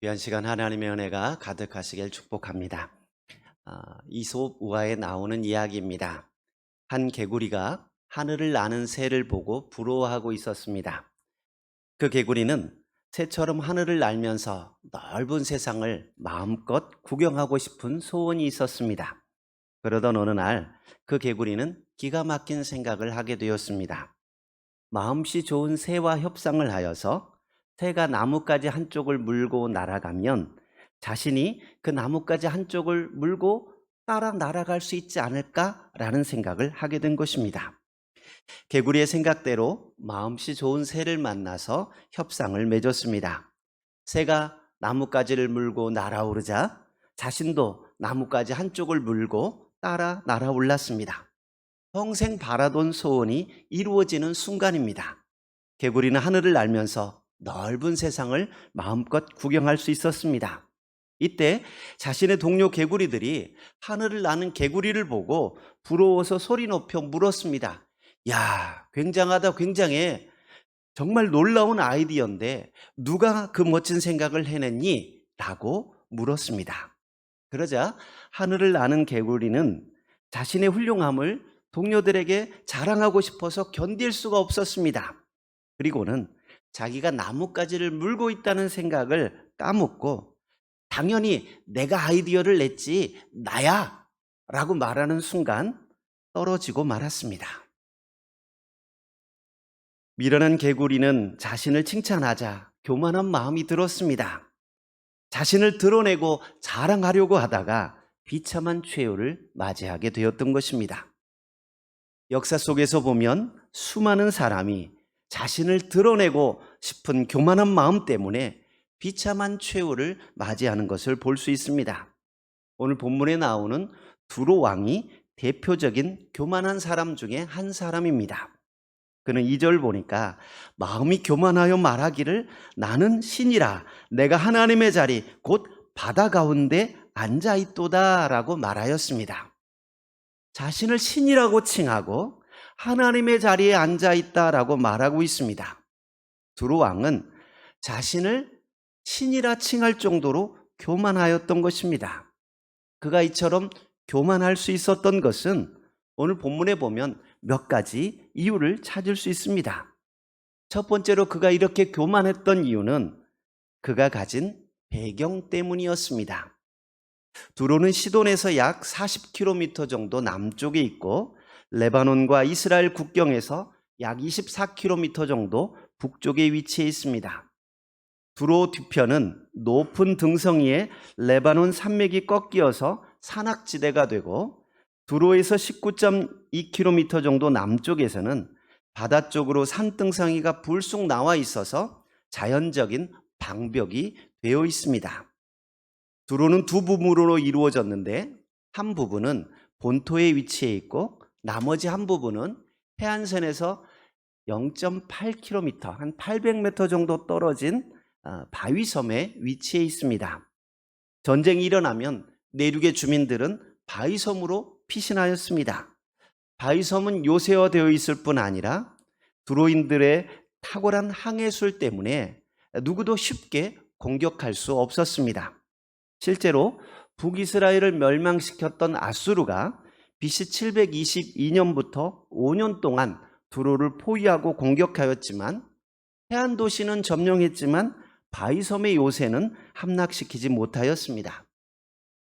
귀한 시간 하나님의 은혜가 가득하시길 축복합니다. 이솝 우화에 나오는 이야기입니다. 한 개구리가 하늘을 나는 새를 보고 부러워하고 있었습니다. 그 개구리는 새처럼 하늘을 날면서 넓은 세상을 마음껏 구경하고 싶은 소원이 있었습니다. 그러던 어느 날 그 개구리는 기가 막힌 생각을 하게 되었습니다. 마음씨 좋은 새와 협상을 하여서 새가 나뭇가지 한쪽을 물고 날아가면 자신이 그 나뭇가지 한쪽을 물고 따라 날아갈 수 있지 않을까라는 생각을 하게 된 것입니다. 개구리의 생각대로 마음씨 좋은 새를 만나서 협상을 맺었습니다. 새가 나뭇가지를 물고 날아오르자 자신도 나뭇가지 한쪽을 물고 따라 날아올랐습니다. 평생 바라던 소원이 이루어지는 순간입니다. 개구리는 하늘을 날면서 넓은 세상을 마음껏 구경할 수 있었습니다. 이때 자신의 동료 개구리들이 하늘을 나는 개구리를 보고 부러워서 소리 높여 물었습니다. 야, 굉장하다, 굉장해. 정말 놀라운 아이디어인데 누가 그 멋진 생각을 해냈니? 라고 물었습니다. 그러자 하늘을 나는 개구리는 자신의 훌륭함을 동료들에게 자랑하고 싶어서 견딜 수가 없었습니다. 그리고는 자기가 나뭇가지를 물고 있다는 생각을 까먹고 당연히 내가 아이디어를 냈지 나야 라고 말하는 순간 떨어지고 말았습니다. 미련한 개구리는 자신을 칭찬하자 교만한 마음이 들었습니다. 자신을 드러내고 자랑하려고 하다가 비참한 최후를 맞이하게 되었던 것입니다. 역사 속에서 보면 수많은 사람이 자신을 드러내고 싶은 교만한 마음 때문에 비참한 최후를 맞이하는 것을 볼 수 있습니다. 오늘 본문에 나오는 두로 왕이 대표적인 교만한 사람 중에 한 사람입니다. 그는 2절 보니까 마음이 교만하여 말하기를 나는 신이라 내가 하나님의 자리 곧 바다 가운데 앉아있도다 라고 말하였습니다. 자신을 신이라고 칭하고 하나님의 자리에 앉아있다라고 말하고 있습니다. 두로 왕은 자신을 신이라 칭할 정도로 교만하였던 것입니다. 그가 이처럼 교만할 수 있었던 것은 오늘 본문에 보면 몇 가지 이유를 찾을 수 있습니다. 첫 번째로 그가 이렇게 교만했던 이유는 그가 가진 배경 때문이었습니다. 두로는 시돈에서 약 40km 정도 남쪽에 있고 레바논과 이스라엘 국경에서 약 24km 정도 북쪽에 위치해 있습니다. 두로 뒤편은 높은 등성이에 레바논 산맥이 꺾여서 산악지대가 되고 두로에서 19.2km 정도 남쪽에서는 바다 쪽으로 산등성이가 불쑥 나와 있어서 자연적인 방벽이 되어 있습니다. 두로는 두 부분으로 이루어졌는데 한 부분은 본토에 위치해 있고 나머지 한 부분은 해안선에서 0.8km, 한 800m 정도 떨어진 바위섬에 위치해 있습니다. 전쟁이 일어나면 내륙의 주민들은 바위섬으로 피신하였습니다. 바위섬은 요새화되어 있을 뿐 아니라 두로인들의 탁월한 항해술 때문에 누구도 쉽게 공격할 수 없었습니다. 실제로 북이스라엘을 멸망시켰던 아수르가 BC 722년부터 5년 동안 두로를 포위하고 공격하였지만 해안 도시는 점령했지만 바위섬의 요새는 함락시키지 못하였습니다.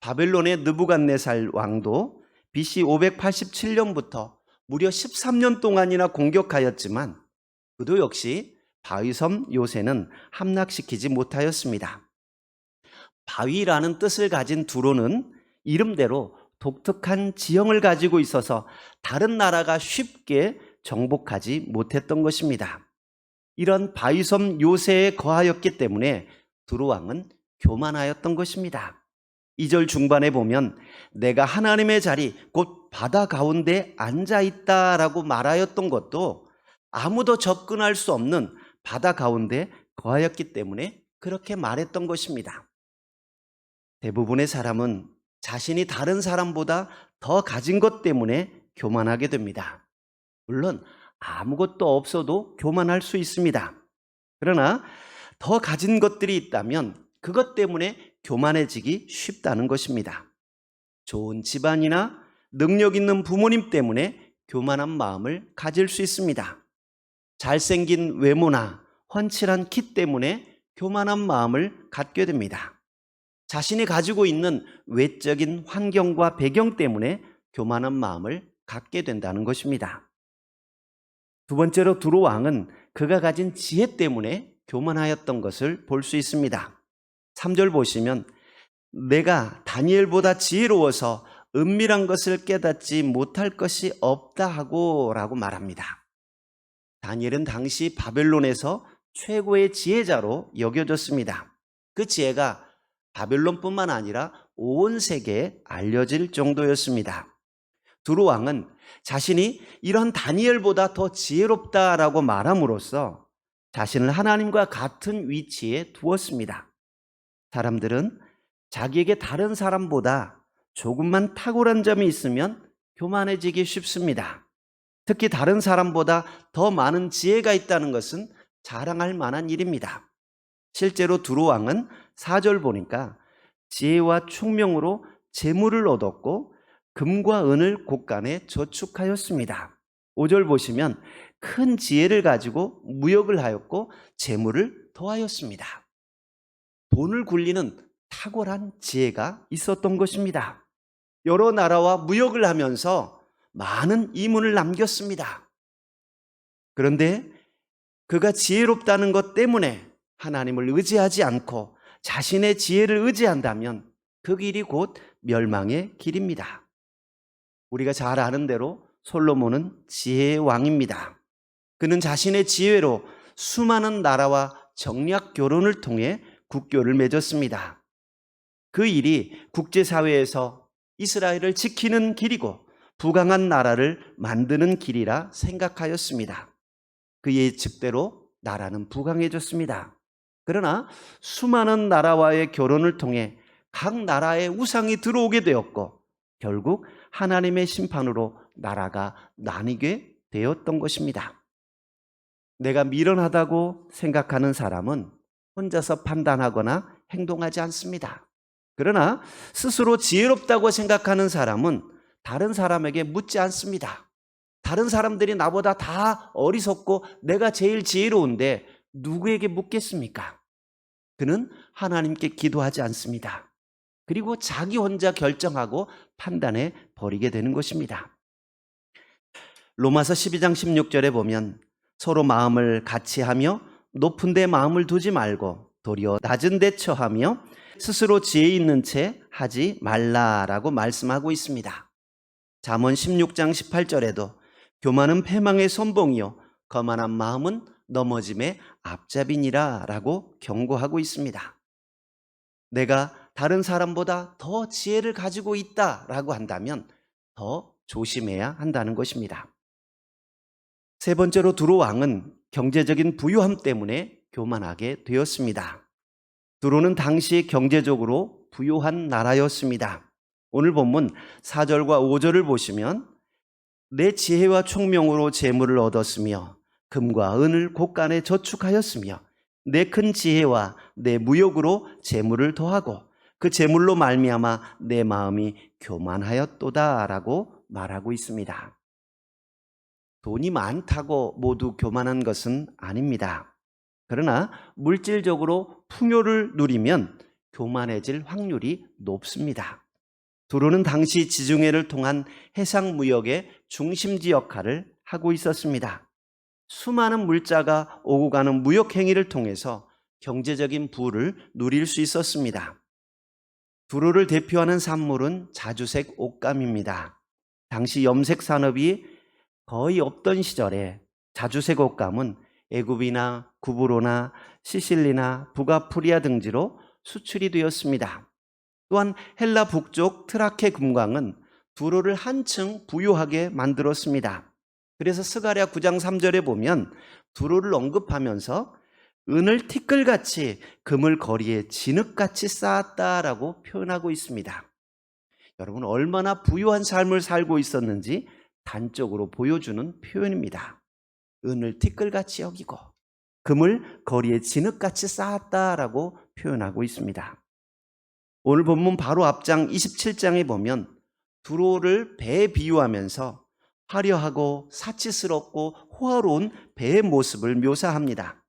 바벨론의 느부갓네살 왕도 BC 587년부터 무려 13년 동안이나 공격하였지만 그도 역시 바위섬 요새는 함락시키지 못하였습니다. 바위라는 뜻을 가진 두로는 이름대로 독특한 지형을 가지고 있어서 다른 나라가 쉽게 정복하지 못했던 것입니다. 이런 바위섬 요새에 거하였기 때문에 두로 왕은 교만하였던 것입니다. 2절 중반에 보면 내가 하나님의 자리 곧 바다 가운데 앉아있다라고 말하였던 것도 아무도 접근할 수 없는 바다 가운데 거하였기 때문에 그렇게 말했던 것입니다. 대부분의 사람은 자신이 다른 사람보다 더 가진 것 때문에 교만하게 됩니다. 물론 아무것도 없어도 교만할 수 있습니다. 그러나 더 가진 것들이 있다면 그것 때문에 교만해지기 쉽다는 것입니다. 좋은 집안이나 능력 있는 부모님 때문에 교만한 마음을 가질 수 있습니다. 잘생긴 외모나 훤칠한 키 때문에 교만한 마음을 갖게 됩니다. 자신이 가지고 있는 외적인 환경과 배경 때문에 교만한 마음을 갖게 된다는 것입니다. 두 번째로 두로 왕은 그가 가진 지혜 때문에 교만하였던 것을 볼 수 있습니다. 3절 보시면 내가 다니엘보다 지혜로워서 은밀한 것을 깨닫지 못할 것이 없다 하고 라고 말합니다. 다니엘은 당시 바벨론에서 최고의 지혜자로 여겨졌습니다. 그 지혜가 바벨론뿐만 아니라 온 세계에 알려질 정도였습니다. 두로 왕은 자신이 이런 다니엘보다 더 지혜롭다라고 말함으로써 자신을 하나님과 같은 위치에 두었습니다. 사람들은 자기에게 다른 사람보다 조금만 탁월한 점이 있으면 교만해지기 쉽습니다. 특히 다른 사람보다 더 많은 지혜가 있다는 것은 자랑할 만한 일입니다. 실제로 두로 왕은 4절 보니까 지혜와 총명으로 재물을 얻었고 금과 은을 곳간에 저축하였습니다. 5절 보시면 큰 지혜를 가지고 무역을 하였고 재물을 더하였습니다. 돈을 굴리는 탁월한 지혜가 있었던 것입니다. 여러 나라와 무역을 하면서 많은 이문을 남겼습니다. 그런데 그가 지혜롭다는 것 때문에 하나님을 의지하지 않고 자신의 지혜를 의지한다면 그 길이 곧 멸망의 길입니다. 우리가 잘 아는 대로 솔로몬은 지혜의 왕입니다. 그는 자신의 지혜로 수많은 나라와 정략 결혼을 통해 국교를 맺었습니다. 그 일이 국제사회에서 이스라엘을 지키는 길이고 부강한 나라를 만드는 길이라 생각하였습니다. 그 예측대로 나라는 부강해졌습니다. 그러나 수많은 나라와의 결혼을 통해 각 나라의 우상이 들어오게 되었고 결국 하나님의 심판으로 나라가 나뉘게 되었던 것입니다. 내가 미련하다고 생각하는 사람은 혼자서 판단하거나 행동하지 않습니다. 그러나 스스로 지혜롭다고 생각하는 사람은 다른 사람에게 묻지 않습니다. 다른 사람들이 나보다 다 어리석고 내가 제일 지혜로운데 누구에게 묻겠습니까? 그는 하나님께 기도하지 않습니다. 그리고 자기 혼자 결정하고 판단해 버리게 되는 것입니다. 로마서 12장 16절에 보면 서로 마음을 같이 하며 높은 데 마음을 두지 말고 도리어 낮은 데 처하며 스스로 지혜 있는 채 하지 말라라고 말씀하고 있습니다. 잠언 16장 18절에도 교만은 패망의 선봉이요 거만한 마음은 넘어짐의 앞잡이니라 라고 경고하고 있습니다. 내가 다른 사람보다 더 지혜를 가지고 있다라고 한다면 더 조심해야 한다는 것입니다. 세 번째로 두로 왕은 경제적인 부유함 때문에 교만하게 되었습니다. 두로는 당시 경제적으로 부유한 나라였습니다. 오늘 본문 4절과 5절을 보시면 내 지혜와 총명으로 재물을 얻었으며 금과 은을 곳간에 저축하였으며 내 큰 지혜와 내 무역으로 재물을 더하고 그 재물로 말미암아 내 마음이 교만하였도다라고 말하고 있습니다. 돈이 많다고 모두 교만한 것은 아닙니다. 그러나 물질적으로 풍요를 누리면 교만해질 확률이 높습니다. 두로는 당시 지중해를 통한 해상무역의 중심지 역할을 하고 있었습니다. 수많은 물자가 오고 가는 무역 행위를 통해서 경제적인 부를 누릴 수 있었습니다. 두로를 대표하는 산물은 자주색 옷감입니다. 당시 염색 산업이 거의 없던 시절에 자주색 옷감은 애굽이나 구브로나 시실리나 북아프리아 등지로 수출이 되었습니다. 또한 헬라 북쪽 트라케 금광은 두로를 한층 부유하게 만들었습니다. 그래서 스가랴 9장 3절에 보면 두로를 언급하면서 은을 티끌같이 금을 거리에 진흙같이 쌓았다라고 표현하고 있습니다. 여러분 얼마나 부유한 삶을 살고 있었는지 단적으로 보여주는 표현입니다. 은을 티끌같이 여기고 금을 거리에 진흙같이 쌓았다라고 표현하고 있습니다. 오늘 본문 바로 앞장 27장에 보면 두로를 배에 비유하면서 화려하고 사치스럽고 호화로운 배의 모습을 묘사합니다.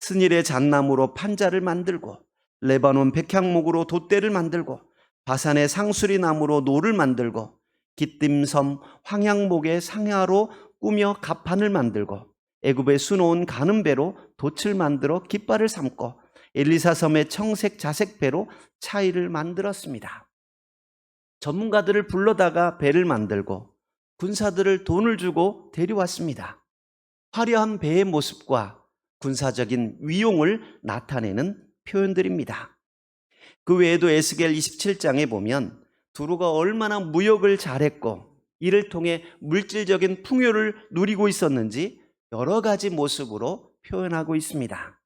스닐의 잣나무로 판자를 만들고 레바논 백향목으로 돛대를 만들고 바산의 상수리 나무로 노를 만들고 기띔섬 황양목의 상야로 꾸며 갑판을 만들고 애굽의 수놓은 가는 배로 돛을 만들어 깃발을 삼고 엘리사 섬의 청색 자색 배로 차이를 만들었습니다. 전문가들을 불러다가 배를 만들고 군사들을 돈을 주고 데려왔습니다. 화려한 배의 모습과 군사적인 위용을 나타내는 표현들입니다. 그 외에도 에스겔 27장에 보면 두로가 얼마나 무역을 잘했고 이를 통해 물질적인 풍요를 누리고 있었는지 여러 가지 모습으로 표현하고 있습니다.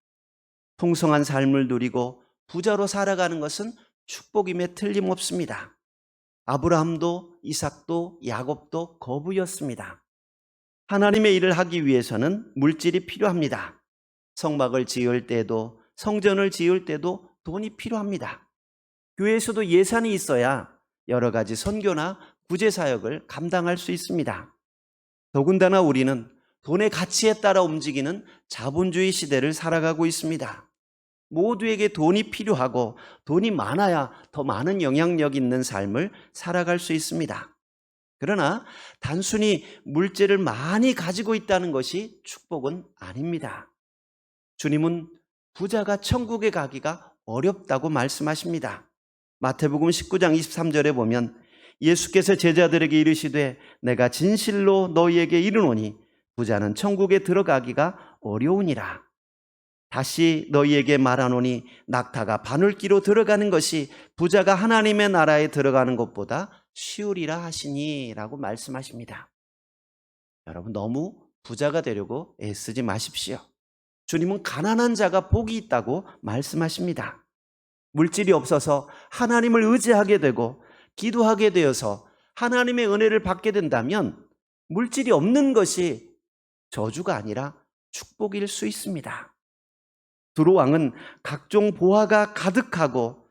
풍성한 삶을 누리고 부자로 살아가는 것은 축복임에 틀림없습니다. 아브라함도 이삭도 야곱도 거부였습니다. 하나님의 일을 하기 위해서는 물질이 필요합니다. 성막을 지을 때도 성전을 지을 때도 돈이 필요합니다. 교회에서도 예산이 있어야 여러 가지 선교나 구제 사역을 감당할 수 있습니다. 더군다나 우리는 돈의 가치에 따라 움직이는 자본주의 시대를 살아가고 있습니다. 모두에게 돈이 필요하고 돈이 많아야 더 많은 영향력 있는 삶을 살아갈 수 있습니다. 그러나 단순히 물질을 많이 가지고 있다는 것이 축복은 아닙니다. 주님은 부자가 천국에 가기가 어렵다고 말씀하십니다. 마태복음 19장 23절에 보면 예수께서 제자들에게 이르시되 내가 진실로 너희에게 이르노니 부자는 천국에 들어가기가 어려우니라. 다시 너희에게 말하노니 낙타가 바늘기로 들어가는 것이 부자가 하나님의 나라에 들어가는 것보다 쉬우리라 하시니 라고 말씀하십니다. 여러분, 너무 부자가 되려고 애쓰지 마십시오. 주님은 가난한 자가 복이 있다고 말씀하십니다. 물질이 없어서 하나님을 의지하게 되고 기도하게 되어서 하나님의 은혜를 받게 된다면 물질이 없는 것이 저주가 아니라 축복일 수 있습니다. 두로 왕은 각종 보화가 가득하고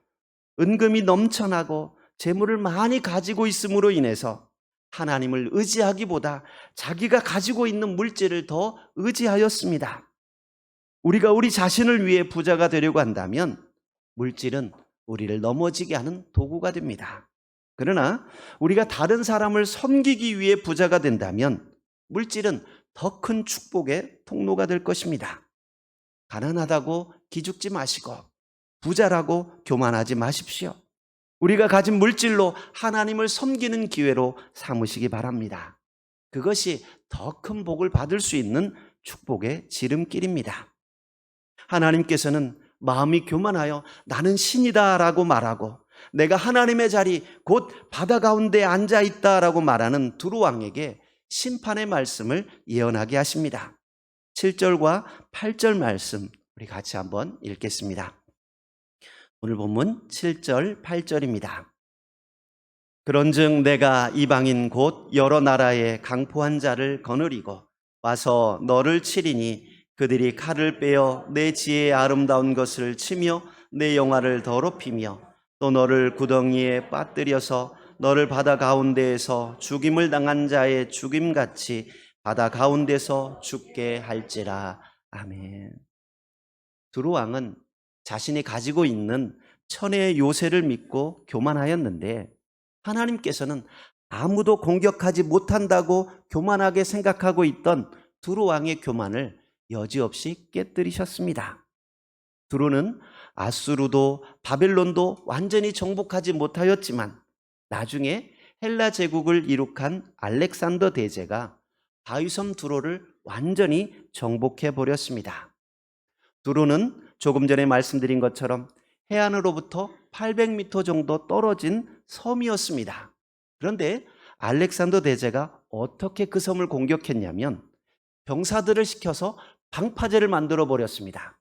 은금이 넘쳐나고 재물을 많이 가지고 있음으로 인해서 하나님을 의지하기보다 자기가 가지고 있는 물질을 더 의지하였습니다. 우리가 우리 자신을 위해 부자가 되려고 한다면 물질은 우리를 넘어지게 하는 도구가 됩니다. 그러나 우리가 다른 사람을 섬기기 위해 부자가 된다면 물질은 더 큰 축복의 통로가 될 것입니다. 가난하다고 기죽지 마시고 부자라고 교만하지 마십시오. 우리가 가진 물질로 하나님을 섬기는 기회로 삼으시기 바랍니다. 그것이 더 큰 복을 받을 수 있는 축복의 지름길입니다. 하나님께서는 마음이 교만하여 나는 신이다 라고 말하고 내가 하나님의 자리 곧 바다 가운데 앉아있다 라고 말하는 두로 왕에게 심판의 말씀을 예언하게 하십니다. 7절과 8절 말씀 우리 같이 한번 읽겠습니다. 오늘 본문 7절 8절입니다. 그런즉 내가 이방인 곧 여러 나라의 강포한 자를 거느리고 와서 너를 치리니 그들이 칼을 빼어 내 지혜의 아름다운 것을 치며 내 영화를 더럽히며 또 너를 구덩이에 빠뜨려서 너를 바다 가운데에서 죽임을 당한 자의 죽임같이 바다 가운데서 죽게 할지라. 아멘. 두로 왕은 자신이 가지고 있는 천혜의 요새를 믿고 교만하였는데 하나님께서는 아무도 공격하지 못한다고 교만하게 생각하고 있던 두로 왕의 교만을 여지없이 깨뜨리셨습니다. 두로는 아수르도 바벨론도 완전히 정복하지 못하였지만 나중에 헬라 제국을 이룩한 알렉산더 대제가 바위섬 두로를 완전히 정복해 버렸습니다. 두로는 조금 전에 말씀드린 것처럼 해안으로부터 800m 정도 떨어진 섬이었습니다. 그런데 알렉산더 대제가 어떻게 그 섬을 공격했냐면 병사들을 시켜서 방파제를 만들어 버렸습니다.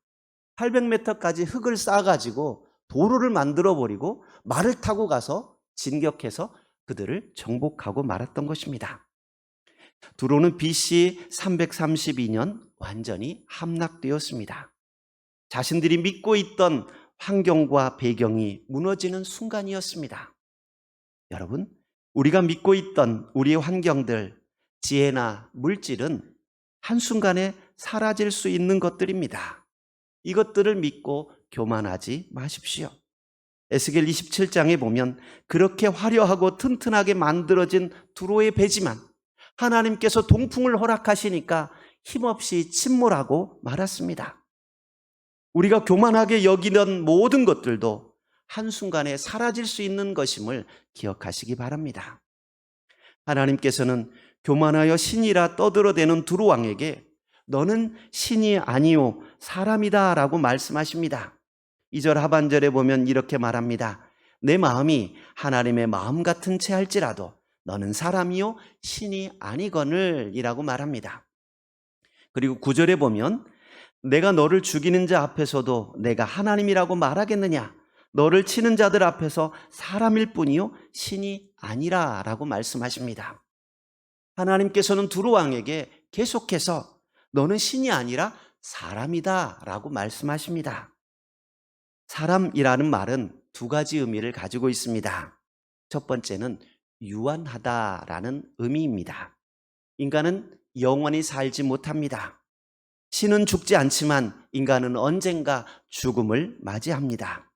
800m까지 흙을 쌓아가지고 도로를 만들어 버리고 말을 타고 가서 진격해서 그들을 정복하고 말았던 것입니다. 두로는 BC 332년 완전히 함락되었습니다. 자신들이 믿고 있던 환경과 배경이 무너지는 순간이었습니다. 여러분, 우리가 믿고 있던 우리의 환경들, 지혜나 물질은 한순간에 사라질 수 있는 것들입니다. 이것들을 믿고 교만하지 마십시오. 에스겔 27장에 보면 그렇게 화려하고 튼튼하게 만들어진 두로의 배지만 하나님께서 동풍을 허락하시니까 힘없이 침몰하고 말았습니다. 우리가 교만하게 여기는 모든 것들도 한순간에 사라질 수 있는 것임을 기억하시기 바랍니다. 하나님께서는 교만하여 신이라 떠들어대는 두로 왕에게 너는 신이 아니요 사람이다 라고 말씀하십니다. 2절 하반절에 보면 이렇게 말합니다. 내 마음이 하나님의 마음 같은 채 할지라도 너는 사람이요 신이 아니거늘 이라고 말합니다. 그리고 9절에 보면 내가 너를 죽이는 자 앞에서도 내가 하나님이라고 말하겠느냐? 너를 치는 자들 앞에서 사람일 뿐이요 신이 아니라 라고 말씀하십니다. 하나님께서는 두로 왕에게 계속해서 너는 신이 아니라 사람이다 라고 말씀하십니다. 사람이라는 말은 두 가지 의미를 가지고 있습니다. 첫 번째는 유한하다라는 의미입니다. 인간은 영원히 살지 못합니다. 신은 죽지 않지만 인간은 언젠가 죽음을 맞이합니다.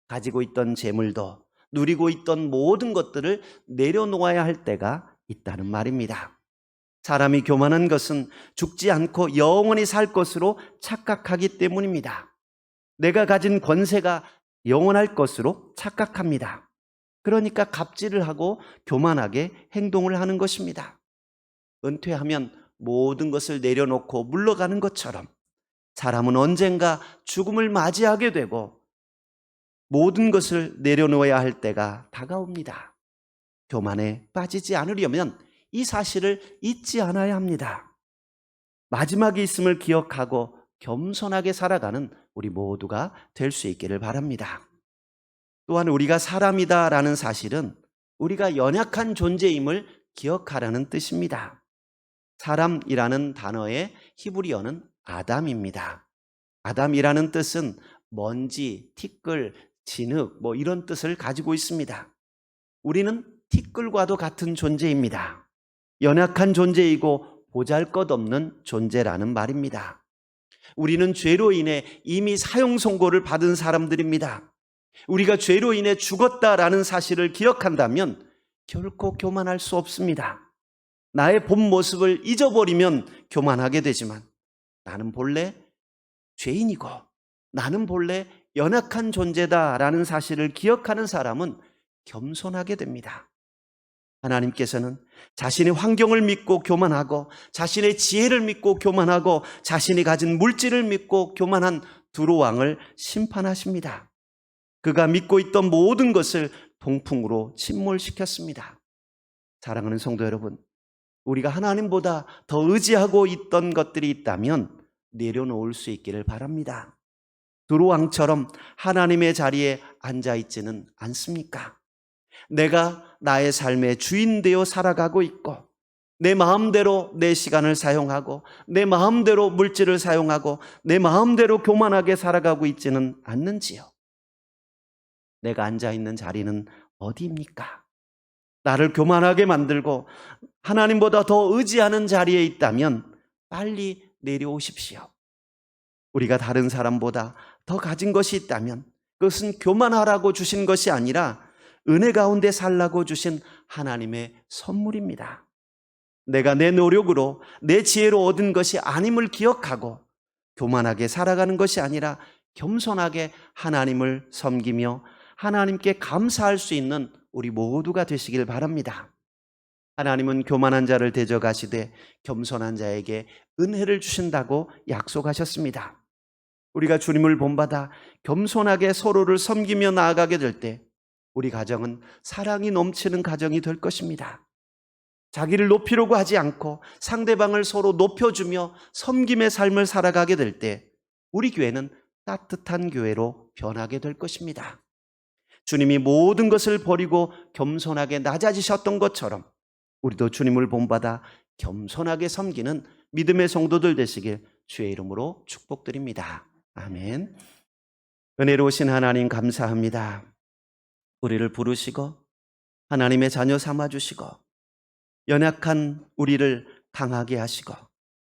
가지고 있던 재물도 누리고 있던 모든 것들을 내려놓아야 할 때가 있다는 말입니다. 사람이 교만한 것은 죽지 않고 영원히 살 것으로 착각하기 때문입니다. 내가 가진 권세가 영원할 것으로 착각합니다. 그러니까 갑질을 하고 교만하게 행동을 하는 것입니다. 은퇴하면 모든 것을 내려놓고 물러가는 것처럼 사람은 언젠가 죽음을 맞이하게 되고 모든 것을 내려놓아야 할 때가 다가옵니다. 교만에 빠지지 않으려면 이 사실을 잊지 않아야 합니다. 마지막이 있음을 기억하고 겸손하게 살아가는 우리 모두가 될 수 있기를 바랍니다. 또한 우리가 사람이다라는 사실은 우리가 연약한 존재임을 기억하라는 뜻입니다. 사람이라는 단어의 히브리어는 아담입니다. 아담이라는 뜻은 먼지, 티끌, 진흙 이런 뜻을 가지고 있습니다. 우리는 티끌과도 같은 존재입니다. 연약한 존재이고 보잘것없는 존재라는 말입니다. 우리는 죄로 인해 이미 사형 선고를 받은 사람들입니다. 우리가 죄로 인해 죽었다라는 사실을 기억한다면 결코 교만할 수 없습니다. 나의 본 모습을 잊어버리면 교만하게 되지만 나는 본래 죄인이고 나는 본래 연약한 존재다라는 사실을 기억하는 사람은 겸손하게 됩니다. 하나님께서는 자신의 환경을 믿고 교만하고 자신의 지혜를 믿고 교만하고 자신이 가진 물질을 믿고 교만한 두로 왕을 심판하십니다. 그가 믿고 있던 모든 것을 동풍으로 침몰시켰습니다. 사랑하는 성도 여러분, 우리가 하나님보다 더 의지하고 있던 것들이 있다면 내려놓을 수 있기를 바랍니다. 두로 왕처럼 하나님의 자리에 앉아있지는 않습니까? 내가 나의 삶의 주인 되어 살아가고 있고 내 마음대로 내 시간을 사용하고 내 마음대로 물질을 사용하고 내 마음대로 교만하게 살아가고 있지는 않는지요? 내가 앉아있는 자리는 어디입니까? 나를 교만하게 만들고 하나님보다 더 의지하는 자리에 있다면 빨리 내려오십시오. 우리가 다른 사람보다 더 가진 것이 있다면 그것은 교만하라고 주신 것이 아니라 은혜 가운데 살라고 주신 하나님의 선물입니다. 내가 내 노력으로 내 지혜로 얻은 것이 아님을 기억하고 교만하게 살아가는 것이 아니라 겸손하게 하나님을 섬기며 하나님께 감사할 수 있는 우리 모두가 되시길 바랍니다. 하나님은 교만한 자를 대적하시되 겸손한 자에게 은혜를 주신다고 약속하셨습니다. 우리가 주님을 본받아 겸손하게 서로를 섬기며 나아가게 될 때 우리 가정은 사랑이 넘치는 가정이 될 것입니다. 자기를 높이려고 하지 않고 상대방을 서로 높여주며 섬김의 삶을 살아가게 될 때 우리 교회는 따뜻한 교회로 변하게 될 것입니다. 주님이 모든 것을 버리고 겸손하게 낮아지셨던 것처럼 우리도 주님을 본받아 겸손하게 섬기는 믿음의 성도들 되시길 주의 이름으로 축복드립니다. 아멘. 은혜로우신 하나님 감사합니다. 우리를 부르시고 하나님의 자녀 삼아주시고 연약한 우리를 강하게 하시고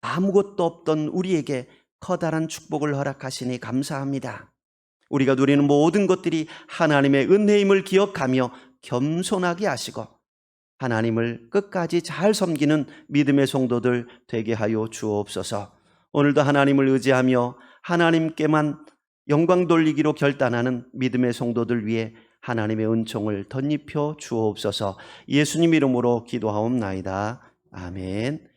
아무것도 없던 우리에게 커다란 축복을 허락하시니 감사합니다. 우리가 누리는 모든 것들이 하나님의 은혜임을 기억하며 겸손하게 하시고 하나님을 끝까지 잘 섬기는 믿음의 성도들 되게 하여 주옵소서. 오늘도 하나님을 의지하며 하나님께만 영광 돌리기로 결단하는 믿음의 성도들 위해 하나님의 은총을 덧입혀 주옵소서. 예수님 이름으로 기도하옵나이다. 아멘.